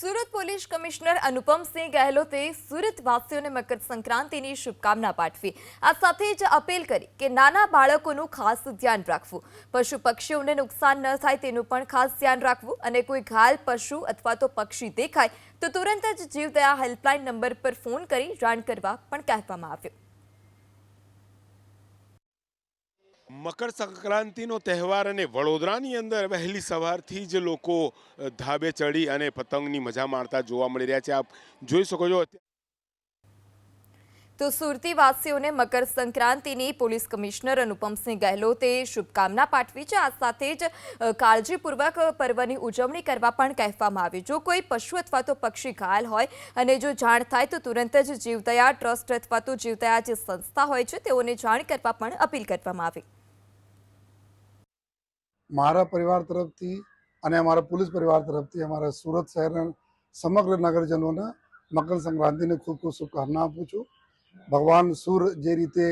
Surat police commissioner Anupamsinh ગહેલોતે સુરતવાસીઓને મકર સંક્રાંતિની શુભકામના પાઠવી। આ સાથે જ અપીલ કરી કે નાના બાળકોનું ખાસ ધ્યાન રાખવું, પશુ પક્ષીઓને નુકસાન ન થાય તેનું પણ ખાસ ધ્યાન રાખવું અને કોઈ ઘાયલ પશુ અથવા તો પક્ષી દેખાય તો તુરંત જ જીવદયા હેલ્પલાઇન નંબર પર ફોન કરી જાણ કરવા પણ કહેવામાં આવ્યું। મકર સંક્રાંતિનો તહેવાર અને વડોદરાની અંદર વહેલી સવારથી જ લોકો ધાબે ચડી અને પતંગની મજા માણતા જોવા મળી રહ્યા છે। આપ જોઈ શકો છો। તો સુરતી વાસીઓને મકર સંક્રાંતિની પોલીસ કમિશનર અનુપમસિંહ ગહેલોતે શુભકામના પાઠવી છે। આ સાથે જ કાળજીપૂર્વક પર્વની ઉજવણી કરવા પણ કહેવામાં આવ્યું। જો કોઈ પશુ અથવા તો પક્ષી ઘાયલ હોય અને જો જાણ થાય તો તુરંત જ જીવદયા ટ્રસ્ટ અથવા તો જીવદયા જે સંસ્થા હોય છે તેઓને જાણ કરવા પણ અપીલ કરવામાં આવી। મારા પરિવાર તરફથી અને અમારા પોલીસ પરિવાર તરફથી અમારા સુરત શહેરના સમગ્ર નગરજનોને મકર સંક્રાંતિની ખૂબ ખૂબ શુભકામના આપું છું। ભગવાન સૂર્ય જે રીતે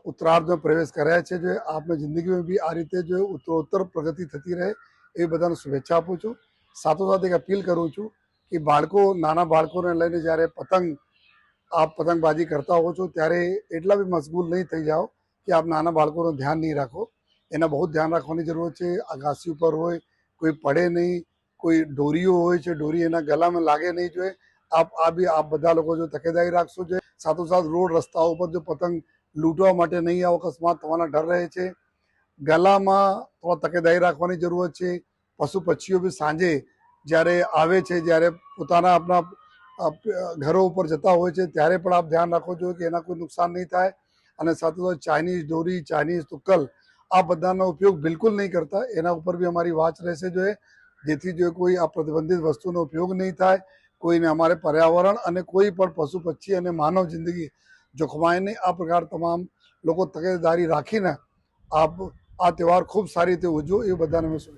ઉત્તરાર્ધમાં પ્રવેશ કર્યા છે, જો આપની જિંદગીમાં બી આ રીતે જો ઉત્તરોત્તર પ્રગતિ થતી રહે એ બધાને શુભેચ્છા આપું છું। સાથોસાથ એક અપીલ કરું છું કે નાના બાળકોને લઈને જ્યારે આપ પતંગબાજી કરતા હો છો ત્યારે એટલા બી મશગુલ નહીં થઈ જાઓ કે આપ નાના બાળકોનું ધ્યાન નહીં રાખો। એના બહુ ધ્યાન રાખવાની જરૂર છે। આગાસી ઉપર હોય, કોઈ પડે નહીં, કોઈ દોરીઓ હોય છે, દોરી એના ગળામાં લાગે નહીં જોઈએ। આપ બધા લોકો જો તકેદારી રાખશો જોઈએ। સાથોસાથ રોડ રસ્તાઓ ઉપર જો પતંગ લૂંટવા માટે નહીં આવો, અકસ્માત થવાના ડર રહે છે। ગળામાં થોડા તકેદારી રાખવાની જરૂર છે। પશુ પક્ષીઓ બી સાંજે જ્યારે આવે છે, જ્યારે પોતાના આપણા ઘરો ઉપર જતા હોય છે ત્યારે પણ આપ ધ્યાન રાખો જોઈએ કે એના કોઈ નુકસાન નહીં થાય। અને સાથોસાથ ચાઇનીઝ દોરી, ચાઇનીઝ તુક્કલ આ બધાનો ઉપયોગ બિલકુલ નહીં કરતા, એના ઉપર બી અમારી વાચ રહેશે જોઈએ, જેથી જો કોઈ આ પ્રતિબંધિત વસ્તુનો ઉપયોગ નહીં થાય, કોઈને અમારે પર્યાવરણ અને કોઈ પણ પશુ પક્ષી અને માનવ જિંદગી જોખમાય નહીં। આ પ્રકાર તમામ લોકો તકેદારી રાખીને આપ આ તહેવાર ખૂબ સારી રીતે ઉજવો એ બધાને મેં